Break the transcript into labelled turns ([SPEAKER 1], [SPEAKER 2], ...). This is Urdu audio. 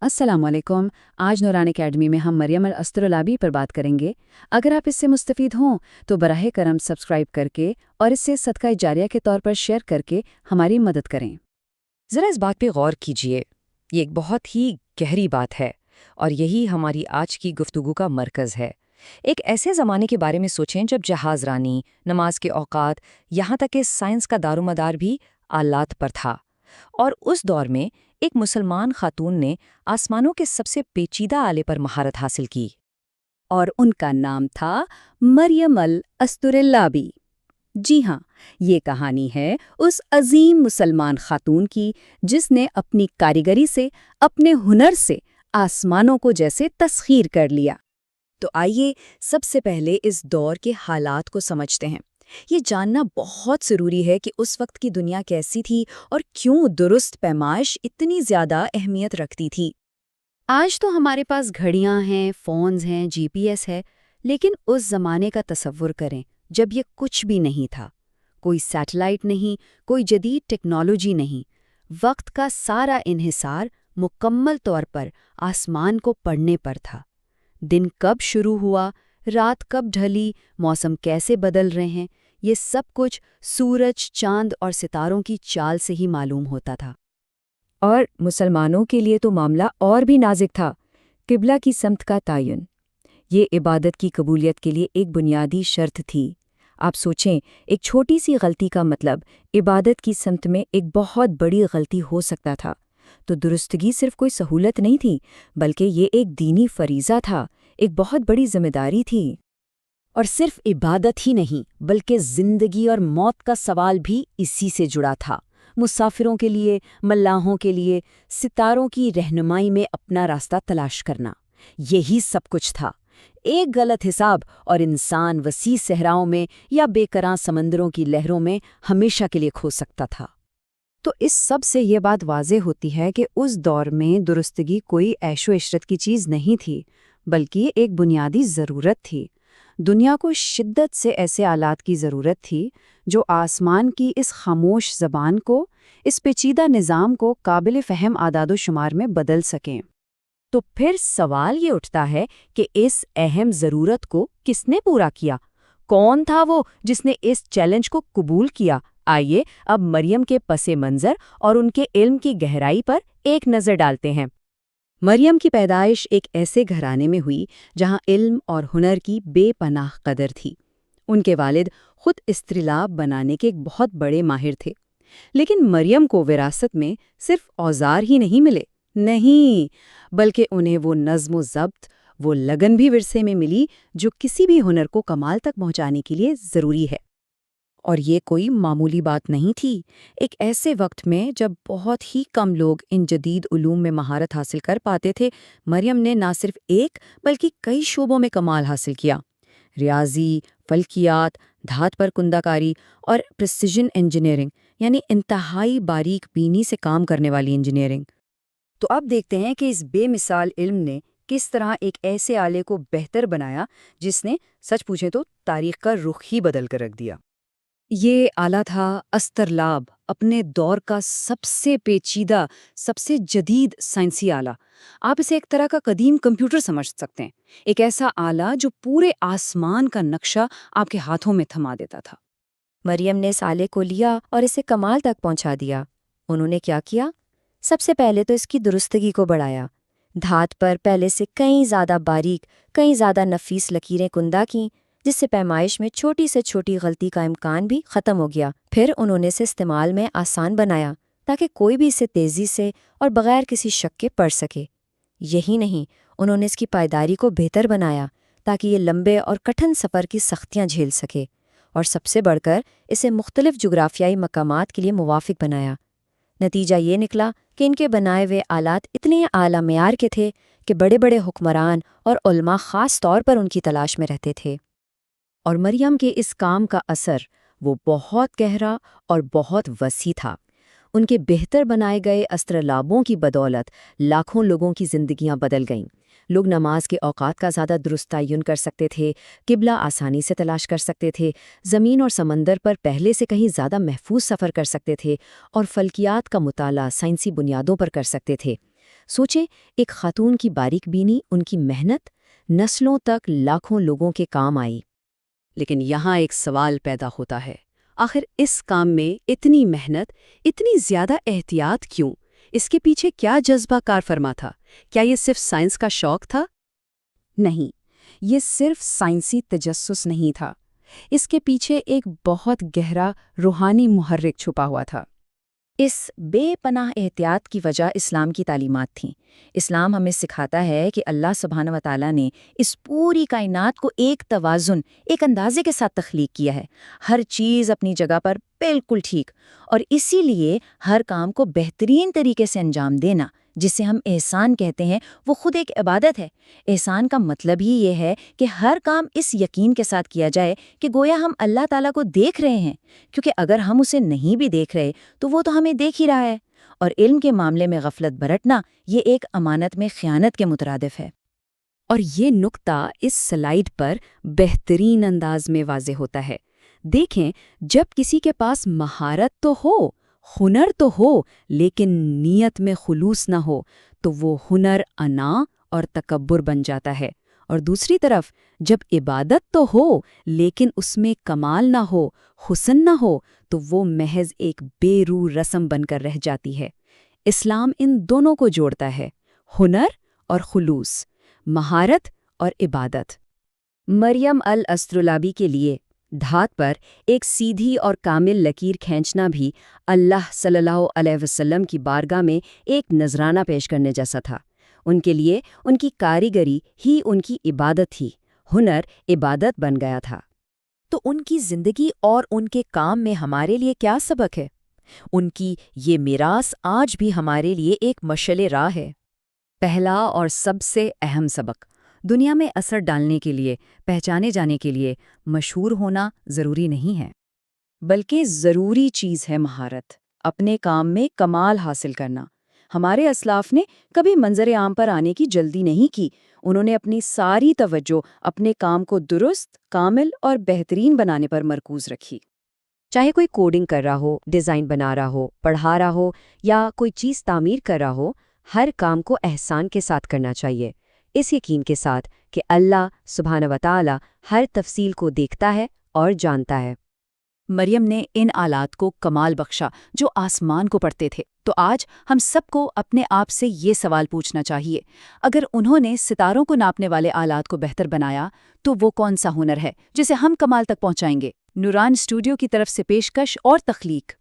[SPEAKER 1] السلام علیکم۔ آج نوران اکیڈمی میں ہم مریم الاسطرلابی پر بات کریں گے۔ اگر آپ اس سے مستفید ہوں تو براہ کرم سبسکرائب کر کے اور اس سے صدقہ جاریہ کے طور پر شیئر کر کے ہماری مدد کریں۔
[SPEAKER 2] ذرا اس بات پہ غور کیجیے، یہ ایک بہت ہی گہری بات ہے اور یہی ہماری آج کی گفتگو کا مرکز ہے۔ ایک ایسے زمانے کے بارے میں سوچیں جب جہاز رانی، نماز کے اوقات، یہاں تک کہ سائنس کا دارومدار بھی آلات پر تھا، اور اس دور میں ایک مسلمان خاتون نے آسمانوں کے سب سے پیچیدہ آلے پر مہارت حاصل کی۔
[SPEAKER 1] اور ان کا نام تھا مریم الاسطرلابی۔ جی ہاں، یہ کہانی ہے اس عظیم مسلمان خاتون کی جس نے اپنی کاریگری سے، اپنے ہنر سے آسمانوں کو جیسے تسخیر کر لیا۔
[SPEAKER 2] تو آئیے سب سے پہلے اس دور کے حالات کو سمجھتے ہیں۔ یہ جاننا بہت ضروری ہے کہ اس وقت کی دنیا کیسی تھی اور کیوں درست پیمائش اتنی زیادہ اہمیت رکھتی تھی۔
[SPEAKER 1] آج تو ہمارے پاس گھڑیاں ہیں، فونز ہیں، جی پی ایس ہے، لیکن اس زمانے کا تصور کریں جب یہ کچھ بھی نہیں تھا۔ کوئی سیٹلائٹ نہیں، کوئی جدید ٹیکنالوجی نہیں۔ وقت کا سارا انحصار مکمل طور پر آسمان کو پڑھنے پر تھا۔ دن کب شروع ہوا، رات کب ڈھلی، موسم کیسے بدل رہے ہیں، یہ سب کچھ سورج، چاند اور ستاروں کی چال سے ہی معلوم ہوتا تھا۔
[SPEAKER 2] اور مسلمانوں کے لیے تو معاملہ اور بھی نازک تھا۔ قبلہ کی سمت کا تعین، یہ عبادت کی قبولیت کے لیے ایک بنیادی شرط تھی۔ آپ سوچیں، ایک چھوٹی سی غلطی کا مطلب عبادت کی سمت میں ایک بہت بڑی غلطی ہو سکتا تھا۔ تو درستگی صرف کوئی سہولت نہیں تھی، بلکہ یہ ایک دینی فریضہ تھا، ایک بہت بڑی ذمہ داری تھی۔
[SPEAKER 3] اور صرف عبادت ہی نہیں، بلکہ زندگی اور موت کا سوال بھی اسی سے جڑا تھا۔ مسافروں کے لیے، ملاحوں کے لیے، ستاروں کی رہنمائی میں اپنا راستہ تلاش کرنا، یہی سب کچھ تھا۔ ایک غلط حساب اور انسان وسیع صحراؤں میں یا بے کراں سمندروں کی لہروں میں ہمیشہ کے لیے کھو سکتا تھا۔
[SPEAKER 1] تو اس سب سے یہ بات واضح ہوتی ہے کہ اس دور میں درستگی کوئی عیش و عشرت کی چیز نہیں تھی، بلکہ ایک بنیادی ضرورت تھی۔ دنیا کو شدت سے ایسے آلات کی ضرورت تھی جو آسمان کی اس خاموش زبان کو، اس پیچیدہ نظام کو قابل فہم اعداد و شمار میں بدل سکیں۔
[SPEAKER 3] تو پھر سوال یہ اٹھتا ہے کہ اس اہم ضرورت کو کس نے پورا کیا؟ کون تھا وہ جس نے اس چیلنج کو قبول کیا؟ آئیے اب مریم کے پس منظر اور ان کے علم کی گہرائی پر ایک نظر ڈالتے ہیں۔
[SPEAKER 1] مریم کی پیدائش ایک ایسے گھرانے میں ہوئی جہاں علم اور ہنر کی بے پناہ قدر تھی۔ ان کے والد خود اسطرلاب بنانے کے ایک بہت بڑے ماہر تھے، لیکن مریم کو وراثت میں صرف اوزار ہی نہیں ملے، نہیں، بلکہ انہیں وہ نظم و ضبط، وہ لگن بھی ورثے میں ملی جو کسی بھی ہنر کو کمال تک پہنچانے کے لیے ضروری ہے۔
[SPEAKER 2] اور یہ کوئی معمولی بات نہیں تھی۔ ایک ایسے وقت میں جب بہت ہی کم لوگ ان جدید علوم میں مہارت حاصل کر پاتے تھے، مریم نے نہ صرف ایک بلکہ کئی شعبوں میں کمال حاصل کیا۔ ریاضی، فلکیات، دھات پر کندہ کاری اور پریسیجن انجینئرنگ، یعنی انتہائی باریک بینی سے کام کرنے والی انجینئرنگ۔
[SPEAKER 1] تو اب دیکھتے ہیں کہ اس بے مثال علم نے کس طرح ایک ایسے آلے کو بہتر بنایا جس نے سچ پوچھیں تو تاریخ کا رخ ہی بدل کر رکھ دیا۔ یہ آلہ تھا اسطرلاب، اپنے دور کا سب سے پیچیدہ، سب سے جدید سائنسی آلہ۔ آپ اسے ایک طرح کا قدیم کمپیوٹر سمجھ سکتے ہیں، ایک ایسا آلہ جو پورے آسمان کا نقشہ آپ کے ہاتھوں میں تھما دیتا تھا۔
[SPEAKER 2] مریم نے اس آلے کو لیا اور اسے کمال تک پہنچا دیا۔ انہوں نے کیا کیا؟ سب سے پہلے تو اس کی درستگی کو بڑھایا۔ دھات پر پہلے سے کئی زیادہ باریک، کئی زیادہ نفیس لکیریں کندہ کیں، جس سے پیمائش میں چھوٹی سے چھوٹی غلطی کا امکان بھی ختم ہو گیا۔ پھر انہوں نے اسے استعمال میں آسان بنایا تاکہ کوئی بھی اسے تیزی سے اور بغیر کسی شک کے پڑھ سکے۔ یہی نہیں، انہوں نے اس کی پائیداری کو بہتر بنایا تاکہ یہ لمبے اور کٹھن سفر کی سختیاں جھیل سکے، اور سب سے بڑھ کر اسے مختلف جغرافیائی مقامات کے لیے موافق بنایا۔ نتیجہ یہ نکلا کہ ان کے بنائے ہوئے آلات اتنے اعلیٰ معیار کے تھے کہ بڑے بڑے حکمران اور علماء خاص طور پر ان کی تلاش میں رہتے تھے۔
[SPEAKER 1] اور مریم کے اس کام کا اثر وہ بہت گہرا اور بہت وسیع تھا۔ ان کے بہتر بنائے گئے اسطرلابوں کی بدولت لاکھوں لوگوں کی زندگیاں بدل گئیں۔ لوگ نماز کے اوقات کا زیادہ درست تعین کر سکتے تھے، قبلہ آسانی سے تلاش کر سکتے تھے، زمین اور سمندر پر پہلے سے کہیں زیادہ محفوظ سفر کر سکتے تھے، اور فلکیات کا مطالعہ سائنسی بنیادوں پر کر سکتے تھے۔
[SPEAKER 3] سوچیں، ایک خاتون کی باریک بینی، ان کی محنت نسلوں تک لاکھوں لوگوں کے کام آئی۔
[SPEAKER 1] لیکن یہاں ایک سوال پیدا ہوتا ہے، آخر اس کام میں اتنی محنت، اتنی زیادہ احتیاط کیوں؟ اس کے پیچھے کیا جذبہ کار فرما تھا؟ کیا یہ صرف سائنس کا شوق تھا؟
[SPEAKER 3] نہیں، یہ صرف سائنسی تجسس نہیں تھا، اس کے پیچھے ایک بہت گہرا روحانی محرک چھپا ہوا تھا۔ اس بے پناہ احتیاط کی وجہ اسلام کی تعلیمات تھیں۔ اسلام ہمیں سکھاتا ہے کہ اللہ سبحانہ وتعالیٰ نے اس پوری کائنات کو ایک توازن، ایک اندازے کے ساتھ تخلیق کیا ہے، ہر چیز اپنی جگہ پر بالکل ٹھیک، اور اسی لیے ہر کام کو بہترین طریقے سے انجام دینا، جسے ہم احسان کہتے ہیں، وہ خود ایک عبادت ہے۔ احسان کا مطلب ہی یہ ہے کہ ہر کام اس یقین کے ساتھ کیا جائے کہ گویا ہم اللہ تعالیٰ کو دیکھ رہے ہیں، کیونکہ اگر ہم اسے نہیں بھی دیکھ رہے تو وہ تو ہمیں دیکھ ہی رہا ہے۔ اور علم کے معاملے میں غفلت برتنا یہ ایک امانت میں خیانت کے مترادف ہے۔
[SPEAKER 1] اور یہ نقطہ اس سلائیڈ پر بہترین انداز میں واضح ہوتا ہے۔ دیکھیں، جب کسی کے پاس مہارت تو ہو، ہنر تو ہو، لیکن نیت میں خلوص نہ ہو، تو وہ ہنر انا اور تکبر بن جاتا ہے۔ اور دوسری طرف جب عبادت تو ہو، لیکن اس میں کمال نہ ہو، حسن نہ ہو، تو وہ محض ایک بے روح رسم بن کر رہ جاتی ہے۔ اسلام ان دونوں کو جوڑتا ہے، ہنر اور خلوص، مہارت اور عبادت۔
[SPEAKER 3] مریم الاسطرلابی کے لیے دھات پر ایک سیدھی اور کامل لکیر کھینچنا بھی اللہ صلی اللہ علیہ وسلم کی بارگاہ میں ایک نذرانہ پیش کرنے جیسا تھا۔ ان کے لیے ان کی کاریگری ہی ان کی عبادت تھی، ہنر عبادت بن گیا تھا۔
[SPEAKER 2] تو ان کی زندگی اور ان کے کام میں ہمارے لیے کیا سبق ہے؟ ان کی یہ میراث آج بھی ہمارے لیے ایک مشعل راہ ہے۔
[SPEAKER 1] پہلا اور سب سے اہم سبق، دنیا میں اثر ڈالنے کے لیے، پہچانے جانے کے لیے مشہور ہونا ضروری نہیں ہے،
[SPEAKER 3] بلکہ ضروری چیز ہے مہارت، اپنے کام میں کمال حاصل کرنا۔ ہمارے اسلاف نے کبھی منظر عام پر آنے کی جلدی نہیں کی، انہوں نے اپنی ساری توجہ اپنے کام کو درست، کامل اور بہترین بنانے پر مرکوز رکھی۔
[SPEAKER 2] چاہے کوئی کوڈنگ کر رہا ہو، ڈیزائن بنا رہا ہو، پڑھا رہا ہو یا کوئی چیز تعمیر کر رہا ہو، ہر کام کو احسان کے ساتھ کرنا چاہیے، اس یقین کے ساتھ کہ اللہ سبحانہ وتعالی ہر تفصیل کو دیکھتا ہے اور جانتا ہے۔
[SPEAKER 1] مریم نے ان آلات کو کمال بخشا جو آسمان کو پڑھتے تھے، تو آج ہم سب کو اپنے آپ سے یہ سوال پوچھنا چاہیے، اگر انہوں نے ستاروں کو ناپنے والے آلات کو بہتر بنایا تو وہ کون سا ہنر ہے جسے ہم کمال تک پہنچائیں گے؟ نوران اسٹوڈیو کی طرف سے پیشکش اور تخلیق۔